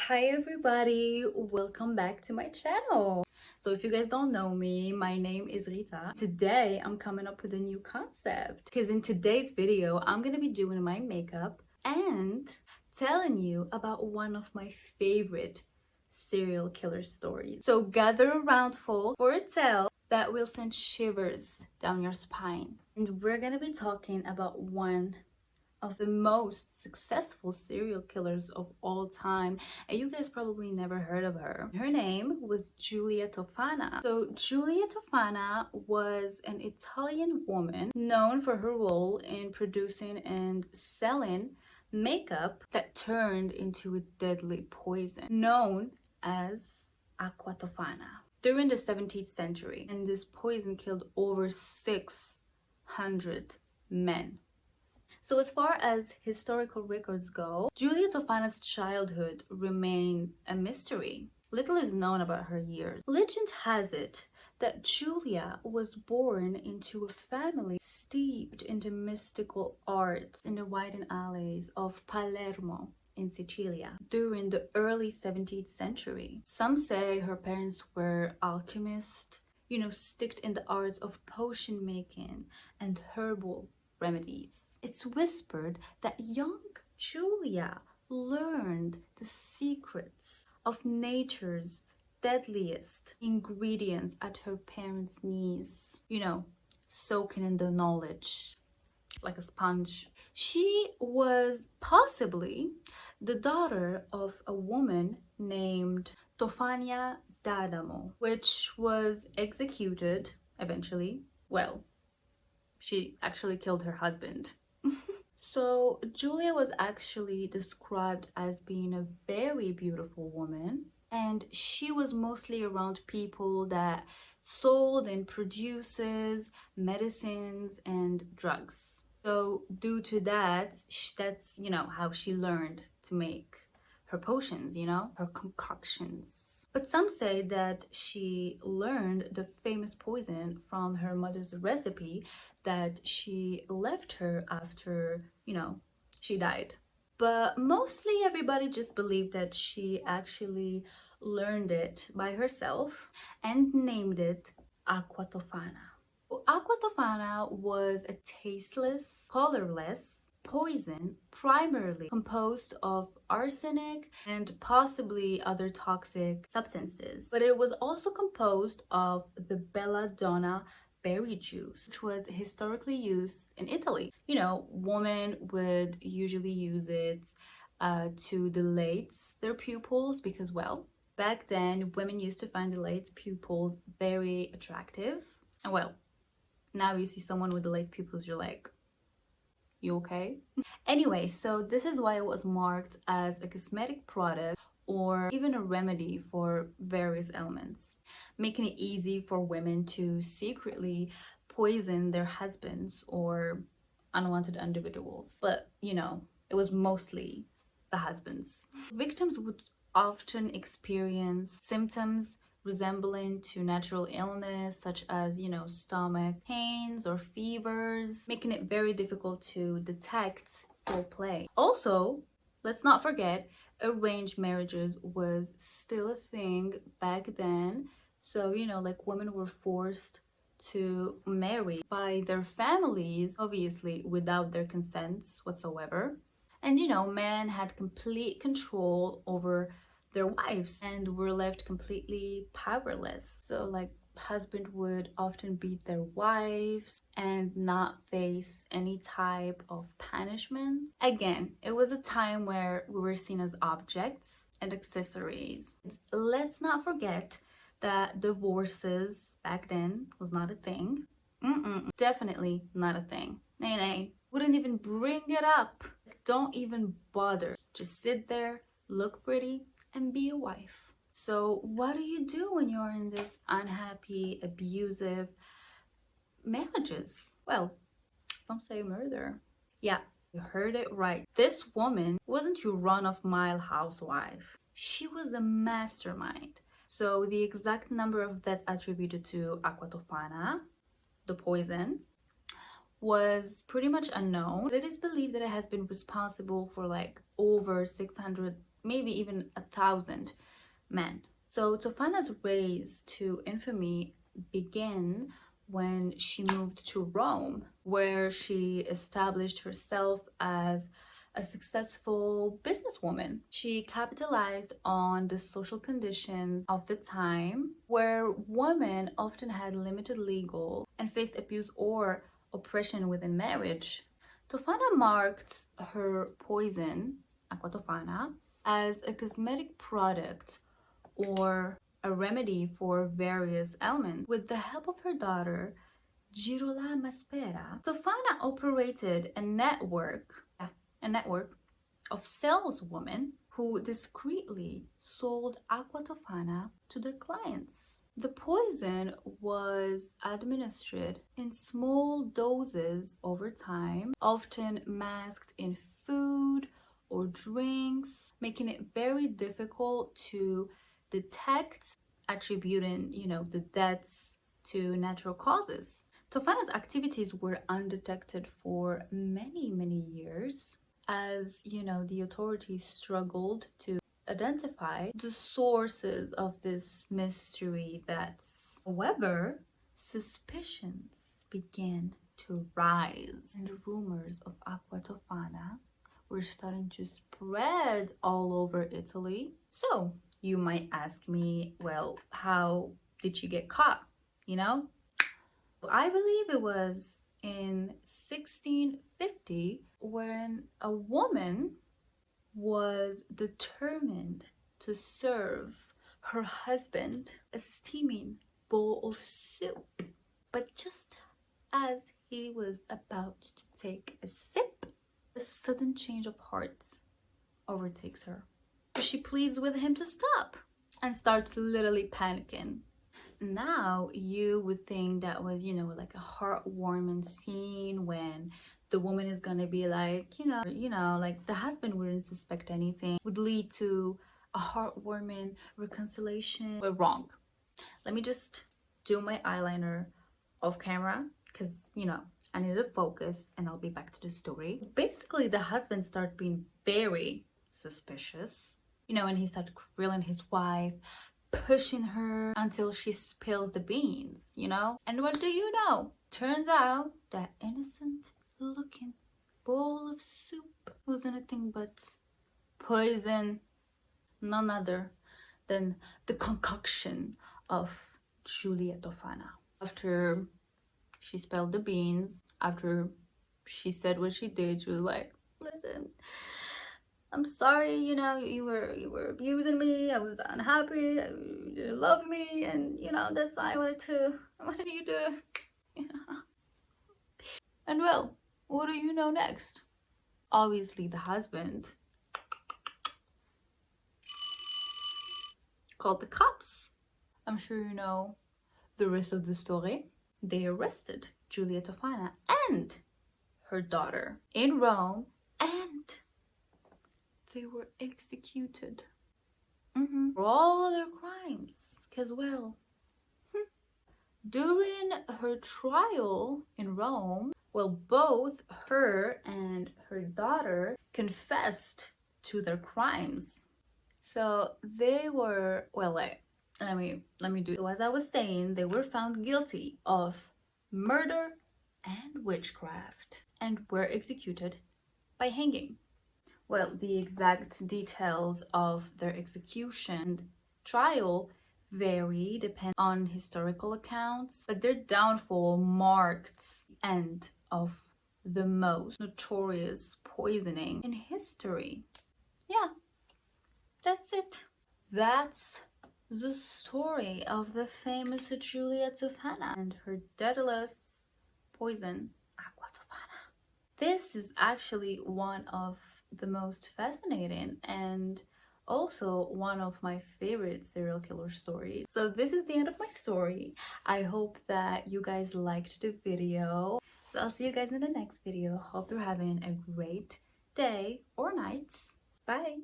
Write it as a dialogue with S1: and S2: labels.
S1: Hi everybody, welcome back to my channel. So if you guys don't know me, my name is Rita. Today I'm coming up with a new concept because in today's video I'm gonna be doing my makeup and telling you about one of my favorite serial killer stories. So gather around for a tale that will send shivers down your spine. And we're gonna be talking about one of the most successful serial killers of all time, and you guys probably never heard of her. Her name was Giulia Tofana. So Giulia Tofana was an Italian woman known for her role in producing and selling makeup that turned into a deadly poison known as Aquatana during the 17th century, and this poison killed over 600 men. So as far as historical records go, Giulia Tofana's childhood remained a mystery. Little is known about her years. Legend has it that Giulia was born into a family steeped in the mystical arts in the winding alleys of Palermo in Sicilia during the early 17th century. Some say her parents were alchemists, steeped in the arts of potion making and herbal remedies. It's whispered that young Giulia learned the secrets of nature's deadliest ingredients at her parents' knees, soaking in the knowledge like a sponge. She was possibly the daughter of a woman named Tofania d'Adamo, which was executed eventually. Well, she actually killed her husband. So Giulia was actually described as being a very beautiful woman, and she was mostly around people that sold and produces medicines and drugs. So due to that, that's how she learned to make her potions, her concoctions. But some say that she learned the famous poison from her mother's recipe that she left her after, she died. But mostly everybody just believed that she actually learned it by herself and named it Aquatofana. Aquatofana was a tasteless, colorless poison primarily composed of arsenic and possibly other toxic substances, but it was also composed of the belladonna berry juice, which was historically used in Italy. Women would usually use it to dilate their pupils because, well, back then women used to find dilate pupils very attractive. And well, now you see someone with dilate pupils, you're like, you okay? Anyway, so this is why it was marked as a cosmetic product or even a remedy for various ailments, making it easy for women to secretly poison their husbands or unwanted individuals. But, it was mostly the husbands. Victims would often experience symptoms resembling to natural illness such as stomach pains or fevers, making it very difficult to detect full play. Also, let's not forget, arranged marriages was still a thing back then. So like women were forced to marry by their families, obviously without their consents whatsoever. And men had complete control over their wives and were left completely powerless. So like husband would often beat their wives and not face any type of punishment. Again, it was a time where we were seen as objects and accessories. Let's not forget that divorces back then was not a thing. Definitely not a thing. Nay, wouldn't even bring it up. Don't even bother. Just sit there, look pretty, and be a wife. So what do you do when you're in this unhappy, abusive marriages? Well, some say murder. Yeah, you heard it right. This woman wasn't your run-of-mile housewife. She was a mastermind. So the exact number of deaths attributed to Aquatofana, the poison, was pretty much unknown. It is believed that it has been responsible for like over 600, maybe even 1,000 men. So Tofana's rise to infamy began when she moved to Rome, where she established herself as a successful businesswoman. She capitalized on the social conditions of the time, where women often had limited legal and faced abuse or oppression within marriage. Tofana marked her poison, Aquatana, as a cosmetic product or a remedy for various ailments. With the help of her daughter, Giulia Tofana operated a network of saleswomen who discreetly sold Aquatana to their clients. The poison was administered in small doses over time, often masked in food or drinks, making it very difficult to detect, attributing, the deaths to natural causes. Tofana's activities were undetected for many years, as the authorities struggled to identify the sources of this mystery deaths. However, suspicions began to rise, and rumors of Aquatana were starting to spread all over Italy. So you might ask me, well, how did she get caught? I believe it was in 1650 when a woman was determined to serve her husband a steaming bowl of soup. But just as he was about to take a sip, a sudden change of heart overtakes her. She pleads with him to stop and starts literally panicking. Now you would think that was, like a heartwarming scene when the woman is gonna be like, like the husband wouldn't suspect anything, would lead to a heartwarming reconciliation. We're wrong. Let me just do my eyeliner off camera because, I need to focus, and I'll be back to the story. Basically, the husband started being very suspicious, and he started grilling his wife, pushing her until she spills the beans, And what do you know? Turns out that innocent looking bowl of soup was anything but poison, none other than the concoction of Giulia Tofana. After she spilled the beans, after she said what she did, she was like, listen, I'm sorry, you were abusing me, I was unhappy, you didn't love me, and that's why I wanted you to, And well, what do you know next? Obviously the husband called the cops. I'm sure you know the rest of the story. They arrested Giulia Tofana and her daughter in Rome, and they were executed for all their crimes as well. During her trial in Rome, both her and her daughter confessed to their crimes. So they were, let me do it. So as I was saying, they were found guilty of murder and witchcraft and were executed by hanging. Well, the exact details of their execution trial vary depending on historical accounts, but their downfall marked the end of the most notorious poisoning in history. Yeah, that's it. That's the story of the famous Giulia Tofana and her deadliest poison, Aquatana. This is actually one of the most fascinating and also one of my favorite serial killer stories. So this is the end of my story. I hope that you guys liked the video. So I'll see you guys in the next video. Hope you're having a great day or night. Bye.